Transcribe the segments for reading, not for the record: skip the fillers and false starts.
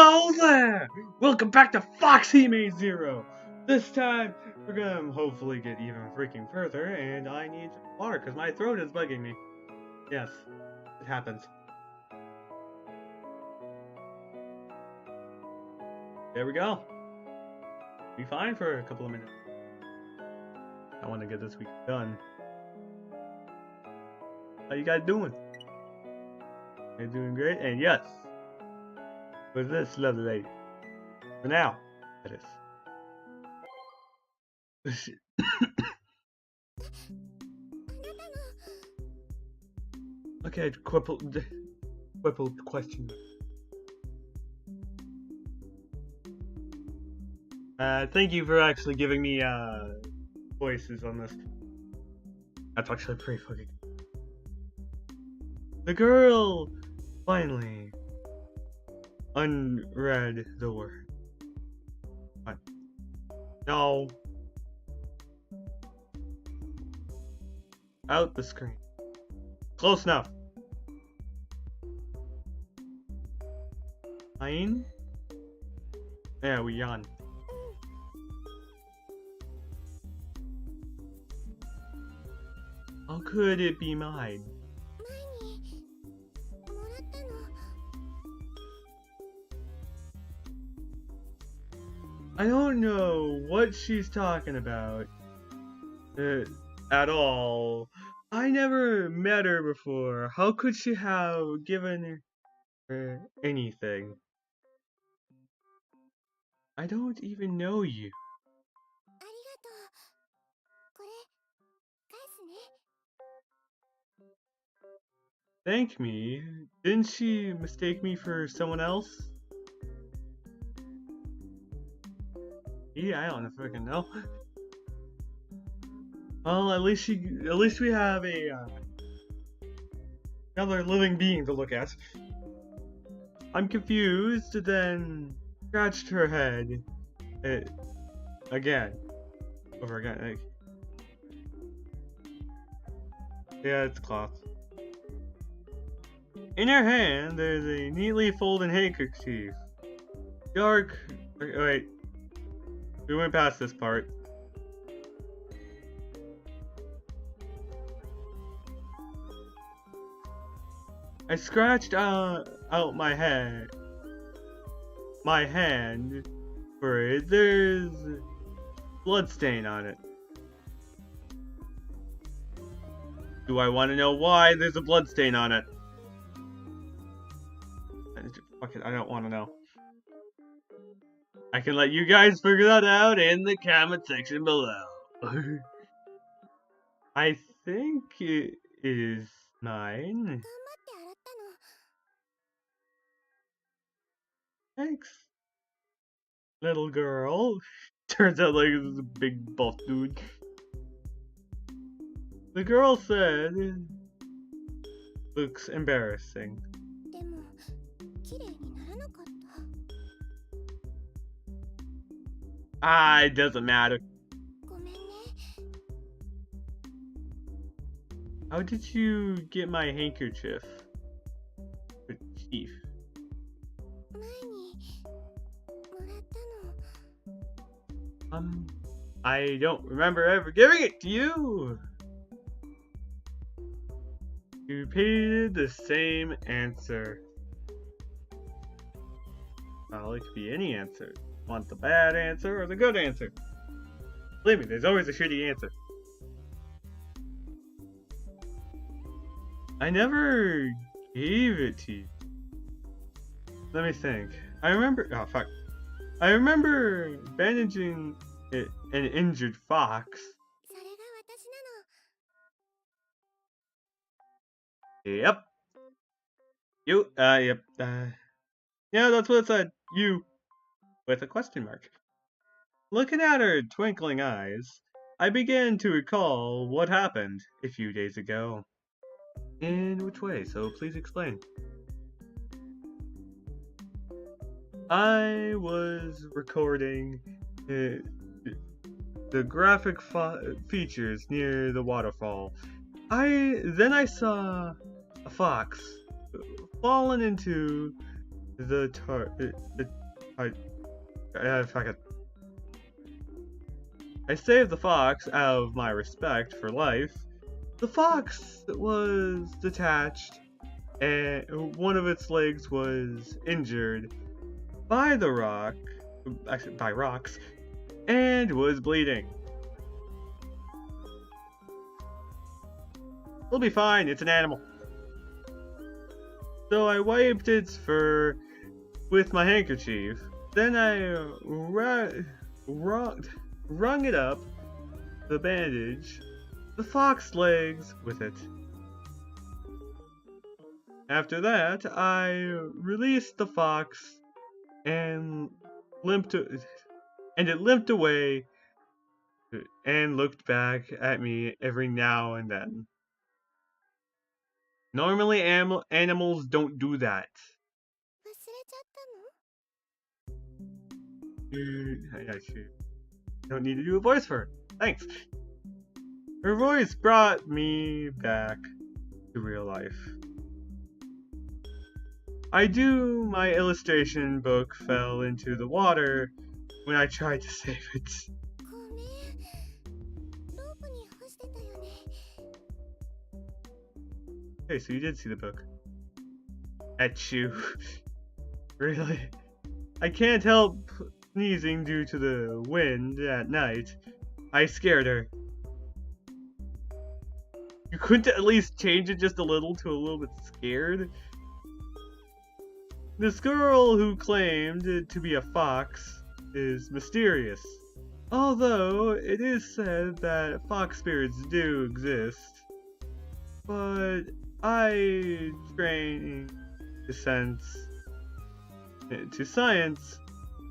Hello there! Welcome back to Hime Zero! This time, we're gonna hopefully get even freaking further, and I need water because my throat is bugging me. Yes, it happens. There we go. Be fine for a couple of minutes. I want to get this week done. How you guys doing? You're doing great, and yes, with this lovely lady. For now, that is. Okay, quibbled question. Thank you for actually giving me voices on this. That's actually pretty fucking. The girl finally unread the word. What? No. Out the screen. Close enough. Mine? Yeah, we yawn. How could it be mine? I don't know what she's talking about at all. I never met her before. How could she have given her anything? I don't even know you. Thank me? Didn't she mistake me for someone else? Yeah, I don't freaking know. Well, at least we have another living being to look at. I'm confused, then scratched her head again, over again. Yeah, it's cloth. In her hand, there's a neatly folded handkerchief. Dark. Wait. We went past this part. I scratched out my hand for it. There's bloodstain on it. Do I want to know why there's a bloodstain on it? Fuck it, I don't want to know. I can let you guys figure that out in the comment section below. I think it is mine. Thanks, little girl. Turns out like this is a big buff dude. The girl said, looks embarrassing. It doesn't matter. How did you get my handkerchief? Chief. I don't remember ever giving it to you. You repeated the same answer. Well, it could be any answer. Want the bad answer or the good answer? Believe me, there's always a shitty answer. I never gave it to you. Let me think. I remember bandaging an injured fox. Yep. Yep. Yeah, that's what it said. You. With a question mark. Looking at her twinkling eyes, I began to recall what happened a few days ago. In which way? So please explain. I was recording the graphic features near the waterfall. Then I saw a fox fallen into the tar... if I could... I saved the fox out of my respect for life. The fox was detached, and one of its legs was injured by the rock, actually by rocks, and was bleeding. It'll be fine, it's an animal. So I wiped its fur with my handkerchief. Then I wrung it up, the bandage, the fox legs with it. After that, I released the fox and it limped away and looked back at me every now and then. Normally, animals don't do that. I don't need to do a voice for her. Thanks. Her voice brought me back to real life. My illustration book fell into the water when I tried to save it. Okay, so you did see the book. Achoo. Really? I can't help sneezing due to the wind at night. I scared her. You couldn't at least change it just a little to a little bit scared? This girl who claimed to be a fox is mysterious. Although it is said that fox spirits do exist. But I trained to science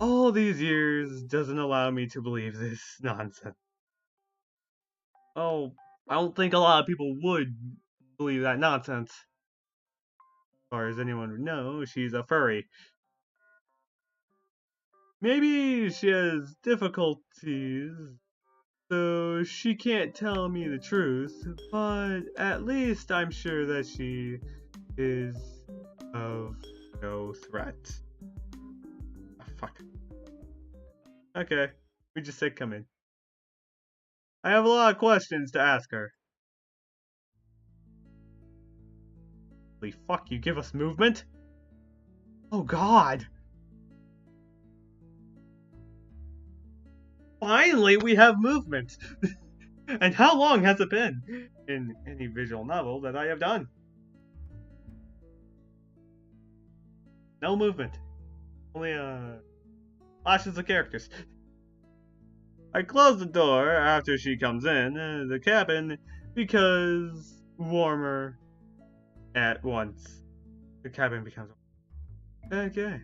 all these years doesn't allow me to believe this nonsense. Oh, I don't think a lot of people would believe that nonsense. As far as anyone would know, she's a furry. Maybe she has difficulties, so she can't tell me the truth, but at least I'm sure that she is of no threat. Oh, fuck. Okay, we just said come in. I have a lot of questions to ask her. Holy fuck, you give us movement? Oh god! Finally, we have movement! And how long has it been in any visual novel that I have done? No movement. Only, flashes of characters. I close the door after she comes in the cabin because warmer at once. The cabin becomes okay.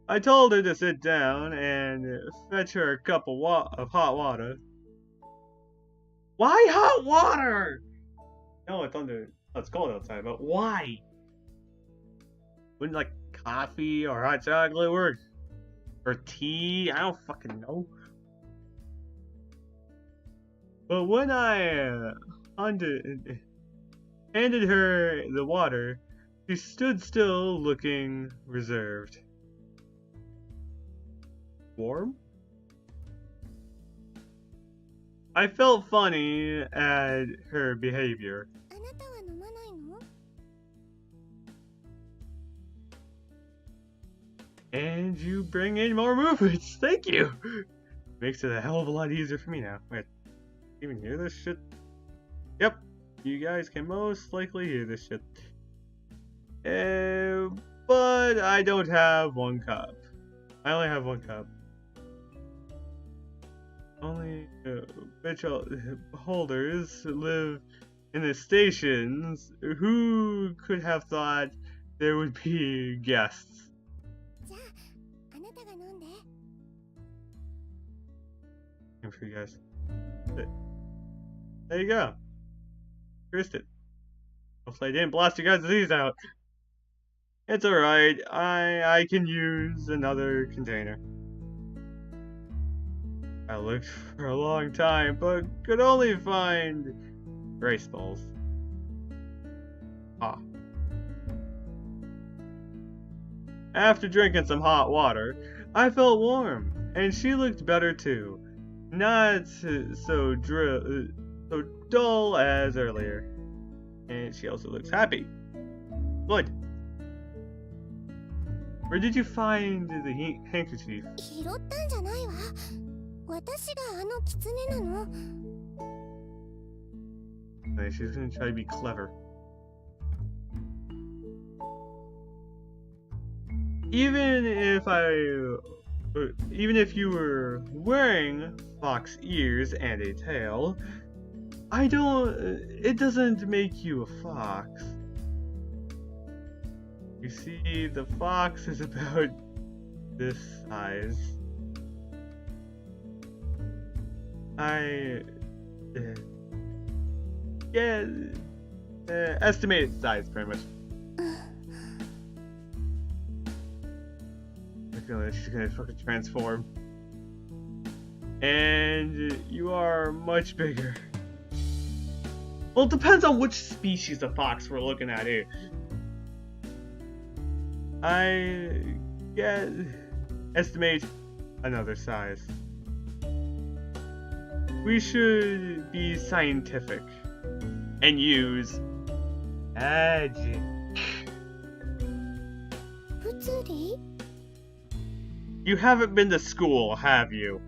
I told her to sit down and fetch her a cup of hot water. Why hot water? No, it's cold outside, but why? Wouldn't like coffee or hot chocolate work? Or tea? I don't fucking know. But when I handed her the water, she stood still looking reserved. Warm? I felt funny at her behavior. And you bring in more movements. Thank you. Makes it a hell of a lot easier for me now. Wait, even hear this shit? Yep, you guys can most likely hear this shit. But I don't have one cup. I only have one cup. Only holders live in the stations. Who could have thought there would be guests? And for you guys. There you go. Cursed it. Hopefully I didn't blast you guys' disease out. It's alright. I can use another container. I looked for a long time, but could only find rice balls. Ah. After drinking some hot water, I felt warm, and she looked better too. Not so dull as earlier. And she also looks happy. Good. Where did you find the handkerchief? 拾ったんじゃないわ。私があの狐なの。She's gonna try to be clever. Even if you were wearing fox ears and a tail, it doesn't make you a fox. You see, the fox is about this size. Estimated size, pretty much. She's gonna fucking transform. And you are much bigger. Well, it depends on which species of fox we're looking at here. Estimate another size. We should be scientific and use magic. 物理? You haven't been to school, have you?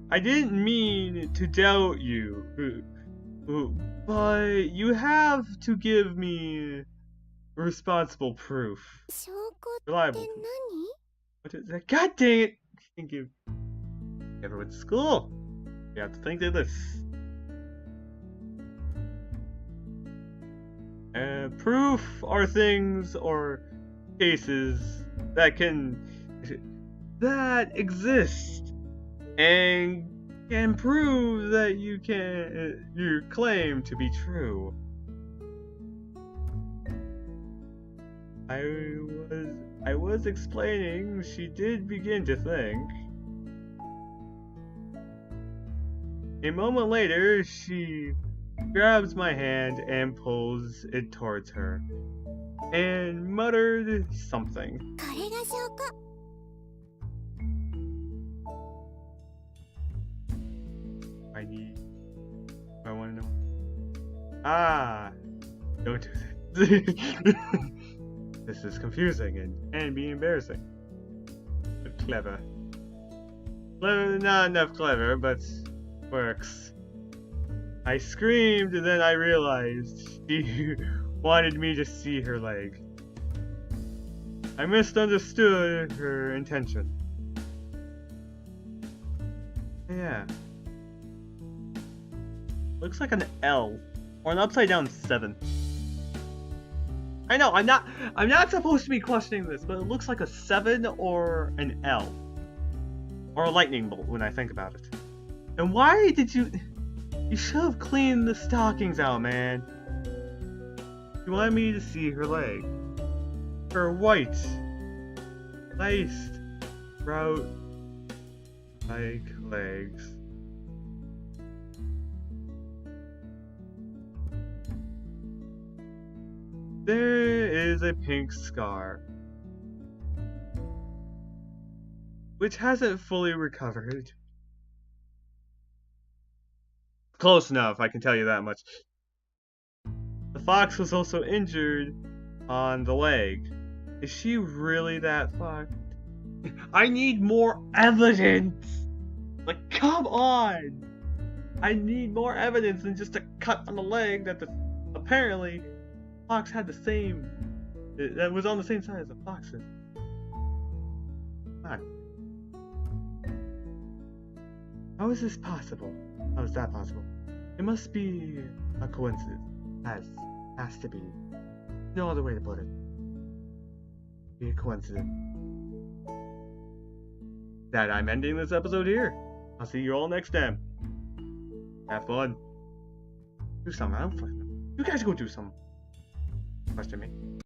I didn't mean to doubt you, but you have to give me responsible proof. 証拠って Reliable. 何? What is that? God dang it! I think you never went to school. You have to think of this. Proof are things or cases that exist and can prove that your claim to be true. I was explaining, she did begin to think. A moment later, she grabs my hand and pulls it towards her, and muttered something. これが証拠. I want to know. Ah, don't do that. This is confusing and be embarrassing. But clever. Not enough clever, but works. I screamed and then I realized she wanted me to see her leg. I misunderstood her intention. Yeah. Looks like an L. Or an upside down 7. I know, I'm not supposed to be questioning this, but it looks like a 7 or an L. Or a lightning bolt when I think about it. And why did you... You should have cleaned the stockings out, man. You wanted me to see her leg. Her white, laced, sprout-like legs. There is a pink scar, which hasn't fully recovered. Close enough, I can tell you that much. The fox was also injured on the leg. Is she really that fucked? I need more evidence! Like, come on! I need more evidence than just a cut on the leg that apparently fox had the same, that was on the same side as the foxes. Come on. How is this possible? How is that possible? It must be a coincidence. Has to be. No other way to put it. Be a coincidence. That I'm ending this episode here. I'll see you all next time. Have fun. Do something. I don't fucking know. You guys go do something. Question me.